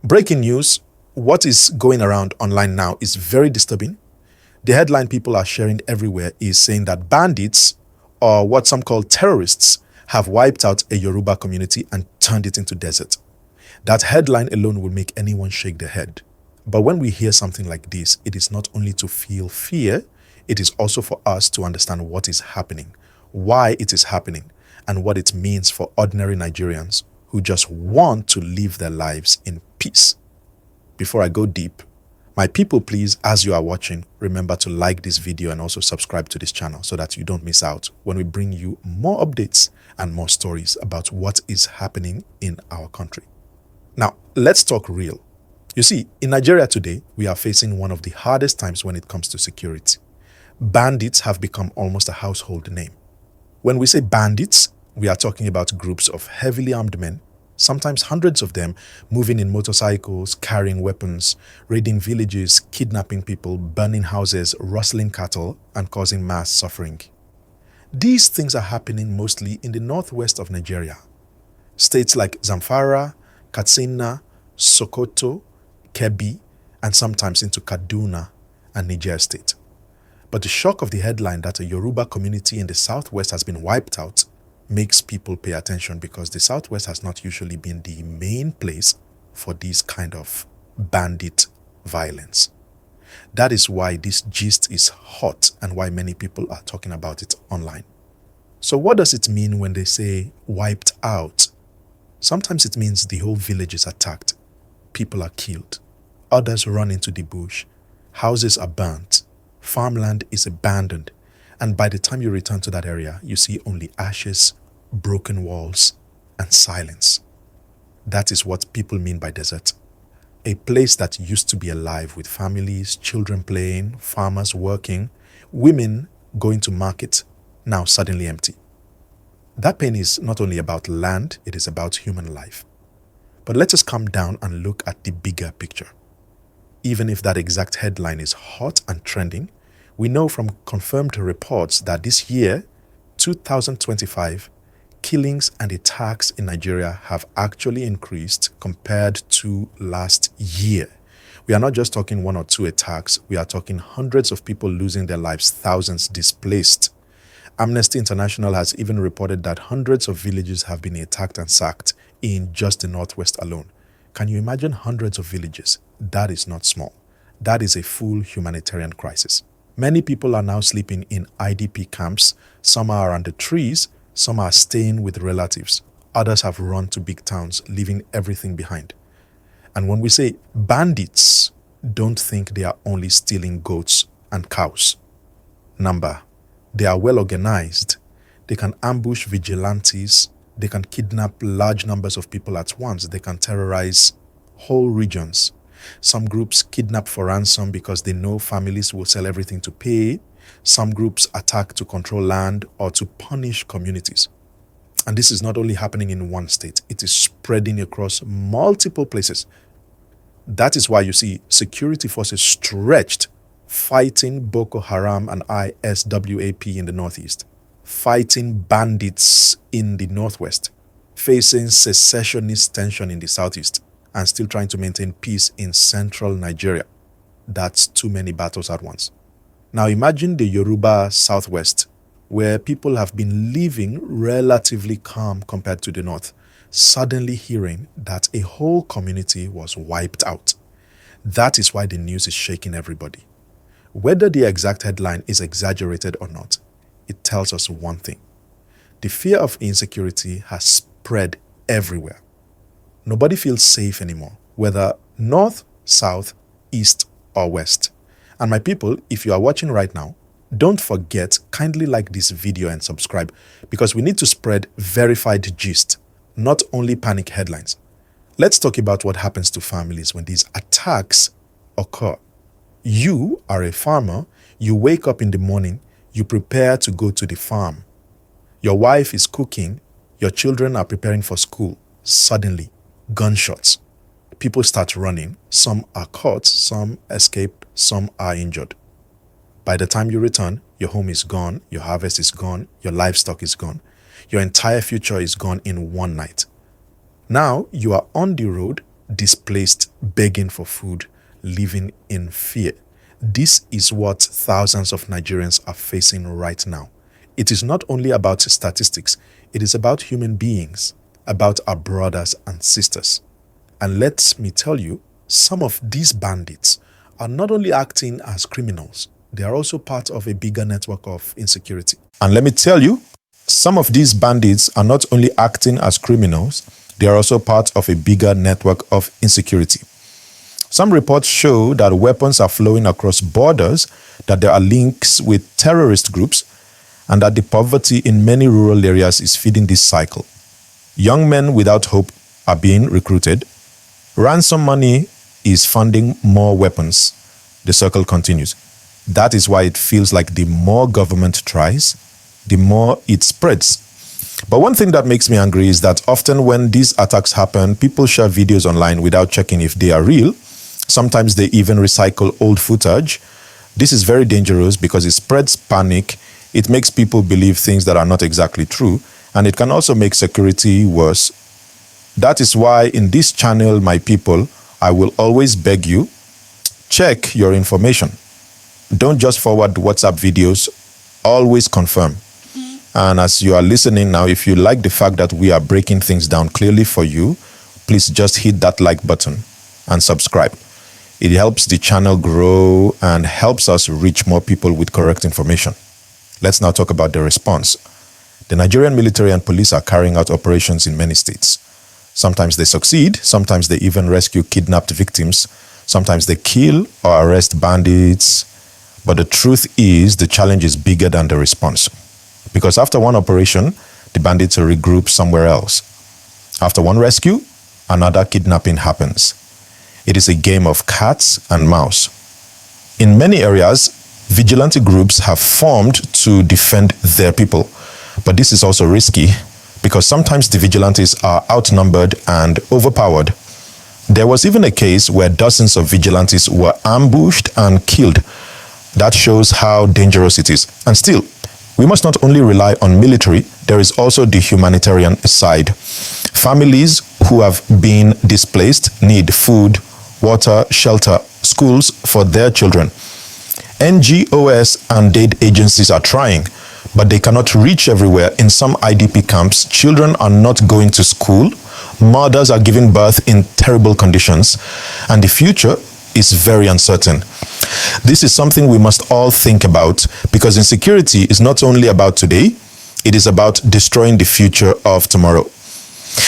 Breaking news, what is going around online now is very disturbing. The headline people are sharing everywhere is saying that bandits, or what some call terrorists, have wiped out a Yoruba community and turned it into desert. That headline alone will make anyone shake their head. But when we hear something like this, it is not only to feel fear, it is also for us to understand what is happening, why it is happening, and what it means for ordinary Nigerians who just want to live their lives in peace. Before I go deep, my people, please, as you are watching, remember to like this video and also subscribe to this channel so that you don't miss out when we bring you more updates and more stories about what is happening in our country. Now, let's talk real. You see, in Nigeria today, we are facing one of the hardest times when it comes to security. Bandits have become almost a household name. When we say bandits, we are talking about groups of heavily armed men, sometimes hundreds of them, moving in motorcycles, carrying weapons, raiding villages, kidnapping people, burning houses, rustling cattle, and causing mass suffering. These things are happening mostly in the northwest of Nigeria. States like Zamfara, Katsina, Sokoto, Kebbi, and sometimes into Kaduna and Niger State. But the shock of the headline that a Yoruba community in the southwest has been wiped out makes people pay attention, because the southwest has not usually been the main place for this kind of bandit violence. That is why this gist is hot and why many people are talking about it online. So what does it mean when they say wiped out? Sometimes it means the whole village is attacked, people are killed, others run into the bush, houses are burnt, farmland is abandoned, and by the time you return to that area, you see only ashes, broken walls, and silence. That is what people mean by desert. A place that used to be alive with families, children playing, farmers working, women going to market, now suddenly empty. That pain is not only about land, it is about human life. But let us calm down and look at the bigger picture. Even if that exact headline is hot and trending, we know from confirmed reports that this year, 2025, killings and attacks in Nigeria have actually increased compared to last year. We are not just talking one or two attacks, we are talking hundreds of people losing their lives, thousands displaced. Amnesty International has even reported that hundreds of villages have been attacked and sacked in just the northwest alone. Can you imagine hundreds of villages? That is not small. That is a full humanitarian crisis. Many people are now sleeping in IDP camps. Some are under trees. Some are staying with relatives. Others have run to big towns, leaving everything behind. And when we say bandits, don't think they are only stealing goats and cows. Number, they are well organized. They can ambush vigilantes. They can kidnap large numbers of people at once. They can terrorize whole regions. Some groups kidnap for ransom because they know families will sell everything to pay. Some groups attack to control land or to punish communities. And this is not only happening in one state, it is spreading across multiple places. That is why you see security forces stretched, fighting Boko Haram and ISWAP in the northeast, fighting bandits in the northwest, facing secessionist tension in the southeast, and still trying to maintain peace in central Nigeria. That's too many battles at once. Now imagine the Yoruba southwest, where people have been living relatively calm compared to the north, suddenly hearing that a whole community was wiped out. That is why the news is shaking everybody. Whether the exact headline is exaggerated or not, it tells us one thing. The fear of insecurity has spread everywhere. Nobody feels safe anymore, whether north, south, east, or west. And my people, if you are watching right now, don't forget, kindly like this video and subscribe, because we need to spread verified gist, not only panic headlines. Let's talk about what happens to families when these attacks occur. You are a farmer, you wake up in the morning, you prepare to go to the farm. Your wife is cooking, your children are preparing for school. Suddenly, gunshots. People start running. Some are caught, some escape, some are injured. By the time you return, your home is gone, your harvest is gone, your livestock is gone. Your entire future is gone in one night. Now you are on the road, displaced, begging for food, living in fear. This is what thousands of Nigerians are facing right now. It is not only about statistics, it is about human beings, about our brothers and sisters. And let me tell you, some of these bandits are not only acting as criminals, they are also part of a bigger network of insecurity. And let me tell you, some of these bandits are not only acting as criminals, they are also part of a bigger network of insecurity. Some reports show that weapons are flowing across borders, that there are links with terrorist groups, and that the poverty in many rural areas is feeding this cycle. Young men without hope are being recruited. Ransom money is funding more weapons. The circle continues. That is why it feels like the more government tries, the more it spreads. But one thing that makes me angry is that often when these attacks happen, people share videos online without checking if they are real. Sometimes they even recycle old footage. This is very dangerous because it spreads panic. It makes people believe things that are not exactly true, and it can also make security worse. That is why in this channel, my people, I will always beg you, check your information. Don't just forward WhatsApp videos, always confirm. And as you are listening now, if you like the fact that we are breaking things down clearly for you, please just hit that like button and subscribe. It helps the channel grow and helps us reach more people with correct information. Let's now talk about the response. The Nigerian military and police are carrying out operations in many states. Sometimes they succeed, sometimes they even rescue kidnapped victims, sometimes they kill or arrest bandits. But the truth is, the challenge is bigger than the response. Because after one operation, the bandits regroup somewhere else. After one rescue, another kidnapping happens. It is a game of cats and mouse. In many areas, vigilante groups have formed to defend their people. But this is also risky because sometimes the vigilantes are outnumbered and overpowered. There was even a case where dozens of vigilantes were ambushed and killed. That shows how dangerous it is. And still, we must not only rely on military, there is also the humanitarian side. Families who have been displaced need food, water, shelter, schools for their children. NGOs and aid agencies are trying, but they cannot reach everywhere. In some IDP camps, children are not going to school, mothers are giving birth in terrible conditions, and the future is very uncertain. This is something we must all think about, because insecurity is not only about today, it is about destroying the future of tomorrow.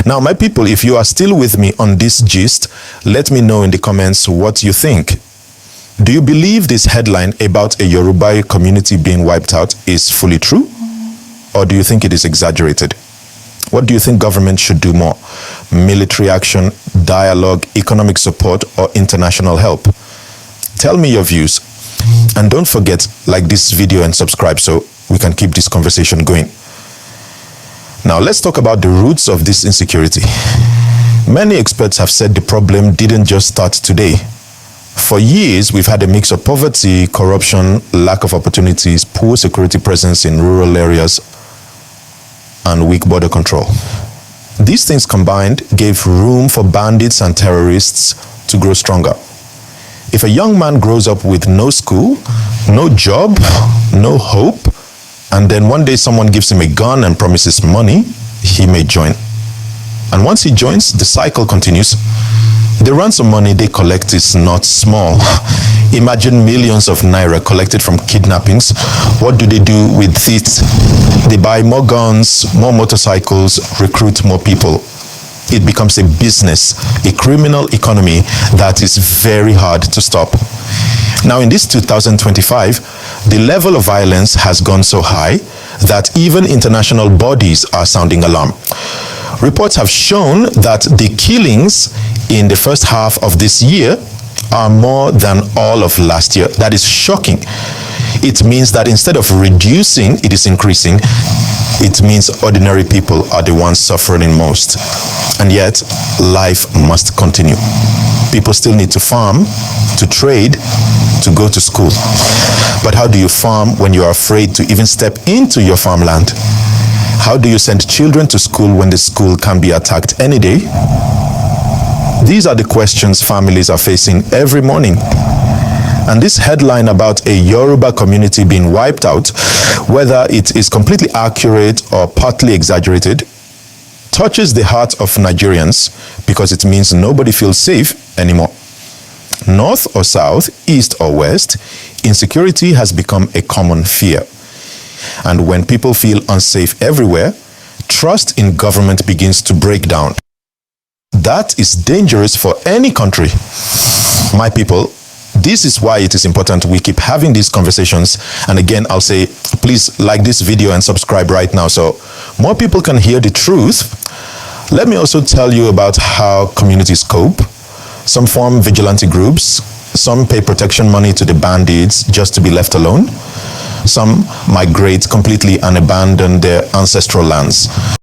Now, my people, if you are still with me on this gist, let me know in the comments what you think. Do you believe this headline about a Yoruba community being wiped out is fully true? Or do you think it is exaggerated? What do you think government should do more? Military action, dialogue, economic support, or international help? Tell me your views. And don't forget, like this video and subscribe so we can keep this conversation going. Now, let's talk about the roots of this insecurity. Many experts have said the problem didn't just start today. For years, we've had a mix of poverty, corruption, lack of opportunities, poor security presence in rural areas, and weak border control. These things combined gave room for bandits and terrorists to grow stronger. If a young man grows up with no school, no job, no hope, and then one day someone gives him a gun and promises money, he may join. And once he joins, the cycle continues. The ransom money they collect is not small. Imagine millions of naira collected from kidnappings. What do they do with it? They buy more guns, more motorcycles, recruit more people. It becomes a business, a criminal economy that is very hard to stop. Now, in this 2025, the level of violence has gone so high that even international bodies are sounding alarm. Reports have shown that the killings in the first half of this year are more than all of last year. That is shocking. It means that instead of reducing, it is increasing. It means ordinary people are the ones suffering most. And yet, life must continue. People still need to farm, to trade, to go to school. But how do you farm when you are afraid to even step into your farmland? How do you send children to school when the school can be attacked any day? These are the questions families are facing every morning. And this headline about a Yoruba community being wiped out, whether it is completely accurate or partly exaggerated, touches the heart of Nigerians because it means nobody feels safe anymore. North or south, east or west, insecurity has become a common fear. And when people feel unsafe everywhere, trust in government begins to break down. That is dangerous for any country. My people, this is why it is important we keep having these conversations. And again, I'll say, please like this video and subscribe right now so more people can hear the truth. Let me also tell you about how communities cope. Some form vigilante groups. Some pay protection money to the bandits just to be left alone. Some migrate completely and abandon their ancestral lands.